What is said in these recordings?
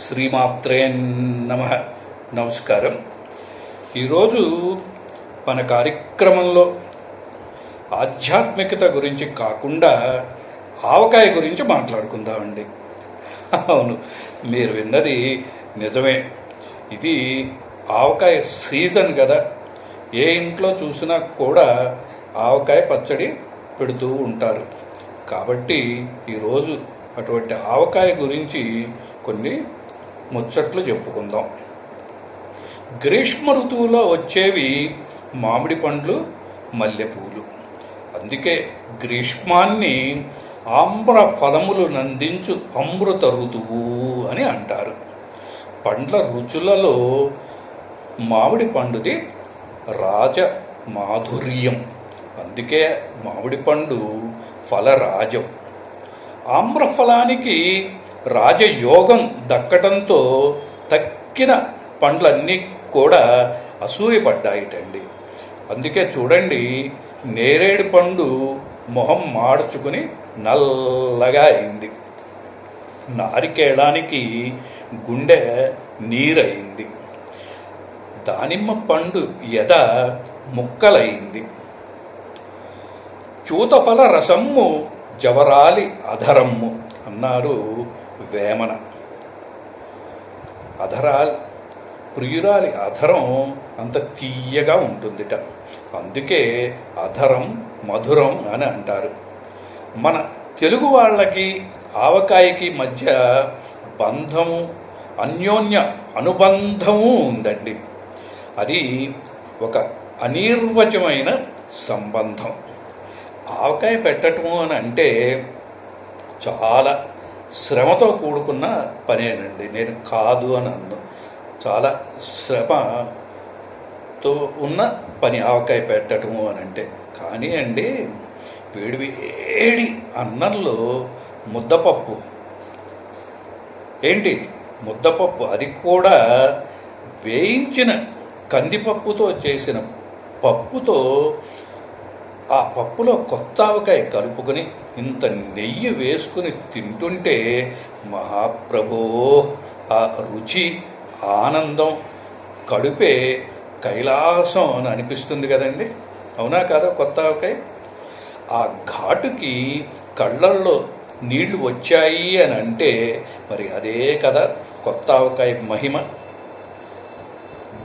శ్రీమాత్రే నమః. నమస్కారం. ఈరోజు మన కార్యక్రమంలో ఆధ్యాత్మికత గురించి కాకుండా ఆవకాయ గురించి మాట్లాడుకుందామండి. అవును, మీరు విన్నది నిజమే. ఇది ఆవకాయ సీజన్ కదా. ఏ ఇంట్లో చూసినా కూడా ఆవకాయ పచ్చడి పెడుతూ ఉంటారు. కాబట్టి ఈరోజు అటువంటి ఆవకాయ గురించి కొన్ని ముచ్చట్లు చెప్పుకుందాం. గ్రీష్మ ఋతువులో వచ్చేవి మామిడి పండ్లు, మల్లెపూలు. అందుకే గ్రీష్మాన్ని ఆమ్ర ఫలములు నందించు అమృత ఋతువు అని అంటారు. పండ్ల రుచులలో మామిడి పండుది రాజ మాధుర్యం. అందుకే మామిడి పండు ఫలరాజం. ఆమ్రఫలానికి రాజయోగం దక్కడంతో తక్కిన పండ్లన్నీ కూడా అసూయపడ్డాయిటండి. అందుకే చూడండి, నేరేడు పండు మొహం మాడ్చుకుని నల్లగా అయింది. నారికేళానికి గుండె నీరయింది. దానిమ్మ పండు ఎద ముక్కలయింది. చూతఫల రసమ్ము జవరాలి అధరమ్ము అన్నారు వేమన. ప్రియురాలి అధరం అంత తీయగా ఉంటుందిట. అందుకే అధరం మధురం అని అంటారు. మన తెలుగు వాళ్ళకి ఆవకాయకి మధ్య బంధము, అన్యోన్య అనుబంధము ఉందండి. అది ఒక అనిర్వచమైన సంబంధం. ఆవకాయ పెట్టటము అని అంటే చాలా శ్రమతో కూడుకున్న పనేనండి. నేను కాదు అని అన్ను. చాలా శ్రమతో ఉన్న పని ఆవకాయ పెట్టటము అని అంటే. కానీ అండి, వేడి అన్నంలో ముద్దపప్పు ఏంటి, ముద్దపప్పు, అది కూడా వేయించిన కందిపప్పుతో చేసిన పప్పుతో, ఆ పప్పులో కొత్త ఆవకాయ కలుపుకొని ఇంత నెయ్యి వేసుకుని తింటుంటే మహాప్రభో, ఆ రుచి, ఆనందం, కడుపే కైలాసం అని అనిపిస్తుంది కదండి. అవునా కాదా? కొత్త ఆవకాయ ఆ ఘాటుకి కళ్ళల్లో నీళ్లు వచ్చాయి అని అంటే మరి అదే కదా కొత్త ఆవకాయ మహిమ.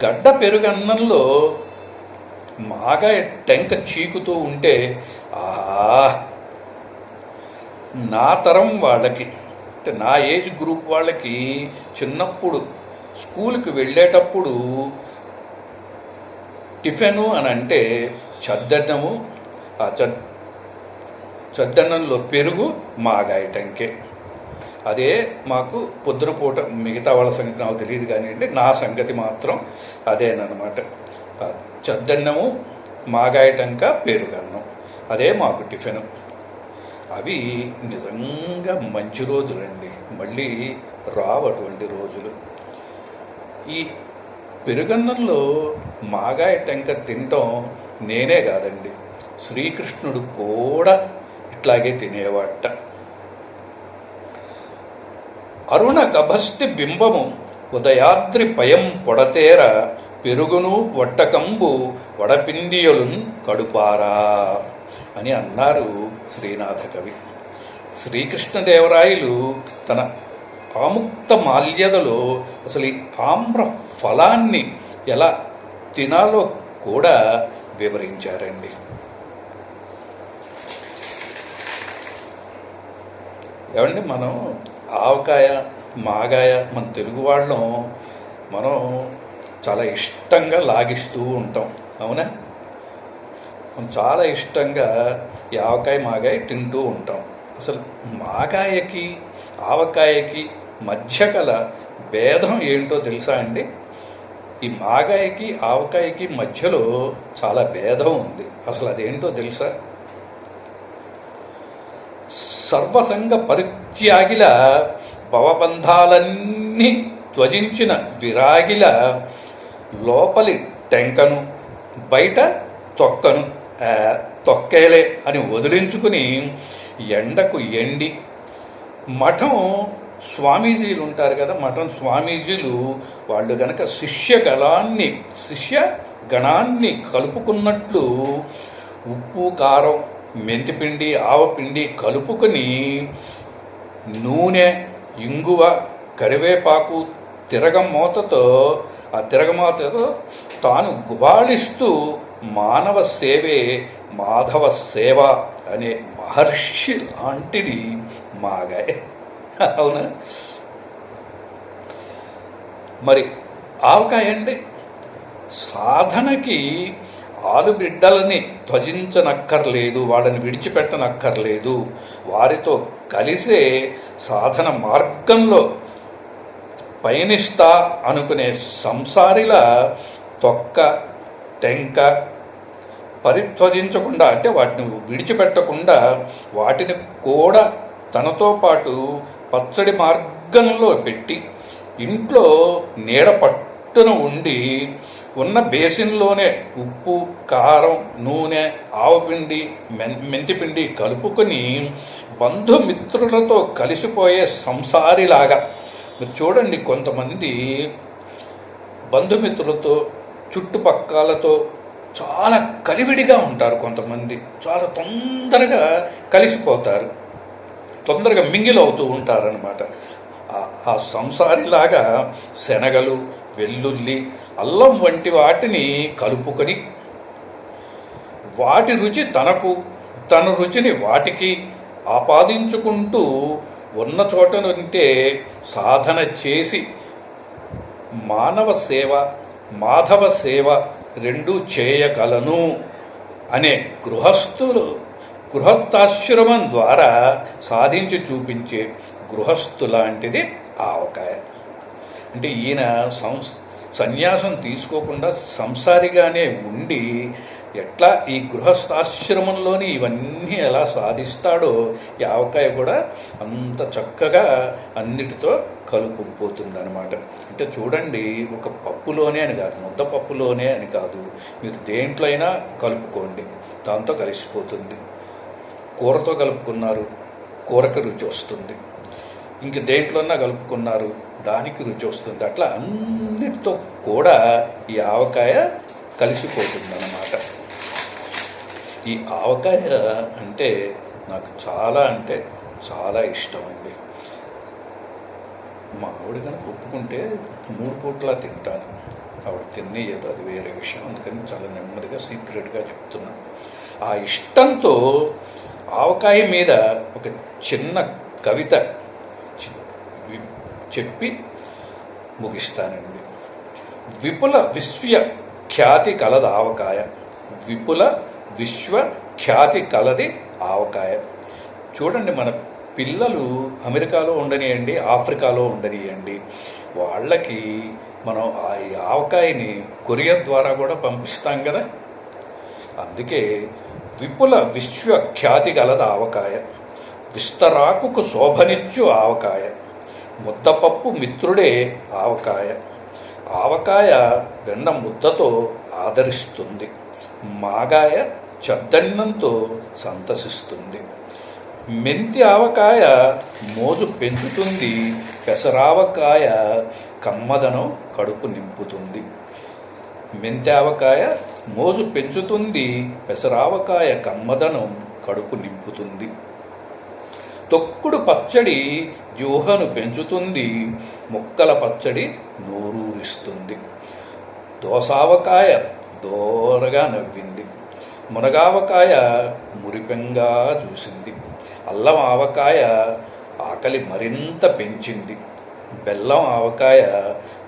గడ్డ పెరుగన్నంలో మాగాయ టెంక చీకుతూ ఉంటే ఆహా, నా తరం వాళ్ళకి, అంటే నా ఏజ్ గ్రూప్ వాళ్ళకి చిన్నప్పుడు స్కూల్కి వెళ్ళేటప్పుడు టిఫిను అని అంటే చద్దన్నము, ఆ చద్దన్నంలో పెరుగు, మాగాయ టెంకే. అదే మాకు పొద్దునపూట. మిగతా వాళ్ళ సంగతి నాకు తెలియదు కానివ్వండి, నా సంగతి మాత్రం అదేనమాట. చద్దన్నము, మాగాయ టెంక, పెరుగన్నం, అదే మాకు టిఫిను. అవి నిజంగా మంచి రోజులండి. మళ్ళీ రావు అటువంటి రోజులు. ఈ పెరుగన్నంలో మాగాయ టెంక తినటం నేనే కాదండి, శ్రీకృష్ణుడు కూడా ఇట్లాగే తినేవాట. అరుణ కభస్తి బింబము ఉదయాద్రి పయం పొడతేర పెరుగును వట్టకంబు వడపిండియలున్ కడుపారా అని అన్నారు శ్రీనాథ కవి. శ్రీకృష్ణదేవరాయలు తన ఆముక్త మాల్యదలో అసలు ఈ ఆమ్ర ఫలాన్ని ఎలా తినాలో కూడా వివరించారండి. ఏమండి, మనం ఆవకాయ, మాగాయ, మన తెలుగు వాళ్ళం మనం చాలా ఇష్టంగా లాగిస్తూ ఉంటాం. అవునా? మనం చాలా ఇష్టంగా ఈ ఆవకాయ, మాగాయ తింటూ ఉంటాం. అసలు మాగాయకి ఆవకాయకి మధ్య గల భేదం ఏంటో తెలుసా అండి? ఈ మాగాయకి ఆవకాయకి మధ్యలో చాలా భేదం ఉంది. అసలు అదేంటో తెలుసా? సర్వసంగ పరిత్యాగిల భవబంధాలన్నీ త్వజించిన విరాగిల లోపలి టెంకను, బయట తొక్కను తొక్కేలే అని వదిలించుకుని ఎండకు ఎండి మఠం స్వామీజీలు ఉంటారు కదా, మఠం స్వామీజీలు, వాళ్ళు గనక శిష్య గణాన్ని కలుపుకున్నట్లు ఉప్పు, కారం, మెంతిపిండి, ఆవపిండి కలుపుకొని నూనె, ఇంగువ, కరివేపాకు తిరగమూతతో తాను గుబాళిస్తూ మానవ సేవే మాధవ సేవ అనే మహర్షి లాంటిది మాగాయ. అవునా? మరి ఆవకాయ అండి, సాధనకి ఆలుబిడ్డలని త్యజించనక్కర్లేదు, వాళ్ళని విడిచిపెట్టనక్కర్లేదు. వారితో కలిసే సాధన మార్గంలో పయనిస్తా అనుకునే సంసారిలా తొక్క టెంక పరిత్యజించకుండా, అంటే వాటిని విడిచిపెట్టకుండా వాటిని కూడా తనతో పాటు పచ్చడి మార్గంలో పెట్టి ఇంట్లో నీడ పట్టున ఉండి ఉన్న బేసిన్లోనే ఉప్పు, కారం, నూనె, ఆవపిండి, మెంతిపిండి కలుపుకొని బంధుమిత్రులతో కలిసిపోయే సంసారిలాగా. మీరు చూడండి, కొంతమంది బంధుమిత్రులతో చుట్టుపక్కలతో చాలా కలివిడిగా ఉంటారు, కొంతమంది చాలా తొందరగా కలిసిపోతారు, తొందరగా మింగిల్ అవుతూ ఉంటారనమాట. ఆ సంసారిలాగా శనగలు, వెల్లుల్లి, అల్లం వంటి వాటిని కలుపుకొని వాటి రుచి తనకు, తన రుచిని వాటికి ఆపాదించుకుంటూ ఉన్న చోట నుంటే సాధన చేసి మానవ సేవ, మాధవ సేవ రెండూ చేయగలను అనే గృహస్థాశ్రమం ద్వారా సాధించి చూపించే గృహస్థు లాంటిది ఆవకాయ. అంటే ఈయన సన్యాసం తీసుకోకుండా సంసారిగానే ఉండి ఎట్లా ఈ గృహస్థాశ్రమంలోని ఇవన్నీ ఎలా సాధిస్తాడో ఈ ఆవకాయ కూడా అంత చక్కగా అన్నిటితో కలుపుకుపోతుందన్నమాట. అంటే చూడండి, ఒక పప్పులోనే అని కాదు, ముద్దపప్పులోనే అని కాదు, మీరు దేంట్లో అయినా కలుపుకోండి, దాంతో కలిసిపోతుంది. కూరతో కలుపుకున్నారు, కూరకు రుచి వస్తుంది. ఇంక దేంట్లోన్నా కలుపుకున్నారు, దానికి రుచి వస్తుంది. అట్లా అన్నిటితో కూడా ఈ ఆవకాయ కలిసిపోతుందన్నమాట. ఈ ఆవకాయ అంటే నాకు అంటే చాలా ఇష్టం అండి. మా ఆవిడ కనుక ఒప్పుకుంటే 3 పూట్లా తింటాను. ఆవిడ తినేయదు, అది వేరే విషయం. అందుకని చాలా నెమ్మదిగా సీక్రెట్గా చెప్తున్నా. ఆ ఇష్టంతో ఆవకాయ మీద ఒక చిన్న కవిత చెప్పి ముగిస్తానండి. విపుల విశ్వ ఖ్యాతి కలది ఆవకాయ, విపుల విశ్వ ఖ్యాతి కలది ఆవకాయ. చూడండి, మన పిల్లలు అమెరికాలో ఉండనియండి, ఆఫ్రికాలో ఉండనియండి, వాళ్ళకి మనం ఆ ఆవకాయని కొరియర్ ద్వారా కూడా పంపిస్తాం కదా. అందుకే విపుల విశ్వ ఖ్యాతి గలది ఆవకాయ, విస్తరాకుకు శోభనిచ్చు ఆవకాయ, ముద్దపప్పు మిత్రుడే ఆవకాయ, ఆవకాయ వెన్న ముద్దతో ఆదరిస్తుంది, మాగాయ చద్దన్నంతో సంతసిస్తుంది, మెంతి ఆవకాయ మోజు పెంచుతుంది, పెసరావకాయ కమ్మదనం కడుపు నింపుతుంది. మెంతి ఆవకాయ మోజు పెంచుతుంది, పెసరావకాయ కమ్మదనం కడుపు నింపుతుంది. తొక్కుడు పచ్చడి వ్యూహను పెంచుతుంది, ముక్కల పచ్చడి నోరూరిస్తుంది. దోసావకాయ దోరగా నవ్వింది, మునగావకాయ మురిపెంగా చూసింది, అల్లం ఆవకాయ ఆకలి మరింత పెంచింది, బెల్లం ఆవకాయ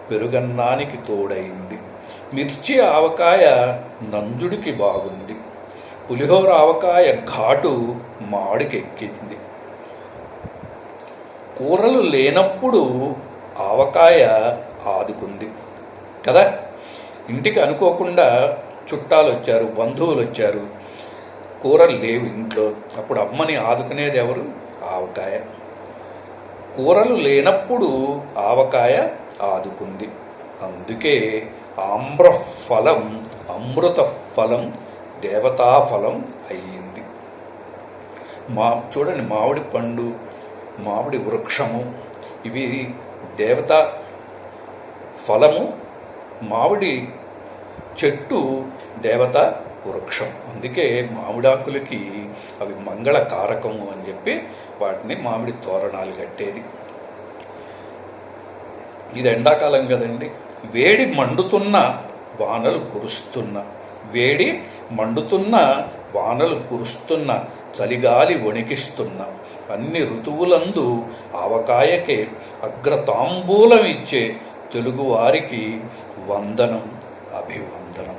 పెరుగన్నానికి తోడైంది, మిర్చి ఆవకాయ నంజుడికి బాగుంది, పులిహోర ఆవకాయ ఘాటు మాడికెక్కింది. కూరలు లేనప్పుడు ఆవకాయ ఆదుకుంది కదా. ఇంటికి అనుకోకుండా చుట్టాలు వచ్చారు, బంధువులు వచ్చారు, కూరలు లేవు ఇంట్లో, అప్పుడు అమ్మని ఆదుకునేది ఎవరు? ఆవకాయ. కూరలు లేనప్పుడు ఆవకాయ ఆదుకుంది. అందుకే ఆమ్రఫలం అమృత ఫలం దేవతాఫలం అయ్యింది. చూడండి, మామిడి పండు, మామిడి వృక్షము ఇవి దేవత ఫలము, మామిడి చెట్టు దేవత వృక్షం. అందుకే మామిడాకులకి అవి మంగళ కారకము అని చెప్పి వాటిని మామిడి తోరణాలు కట్టేది. ఇది ఎండాకాలం కదండి. వేడి మండుతున్న వానలు కురుస్తున్న, వేడి మండుతున్న వానలు కురుస్తున్న, చలిగాలి వణికిస్తున్న, అన్ని ఋతువులందు ఆవకాయకే అగ్రతాంబూలం ఇచ్చే తెలుగువారికి వందనం, అభివందనం.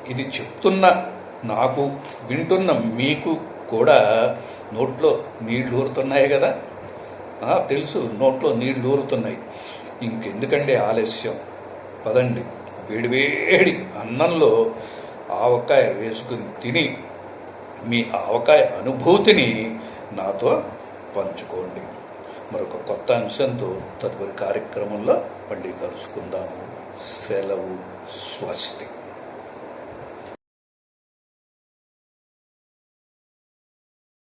ఇది చెప్తున్న నాకు, వింటున్న మీకు కూడా నోట్లో నీళ్లు ఊరుతున్నాయి కదా. తెలుసు, నోట్లో నీళ్లు ఊరుతున్నాయి. ఇంకెందుకండి ఆలస్యం, పదండి వేడివేడి అన్నంలో ఆవకాయ వేసుకుని తిని మీ ఆవకాయ అనుభూతిని నాతో పంచుకోండి. మరొక కొత్త అంశంతో తదుపరి కార్యక్రమంలో మళ్ళీ కలుసుకుందాము. సెలవు, స్వస్తి.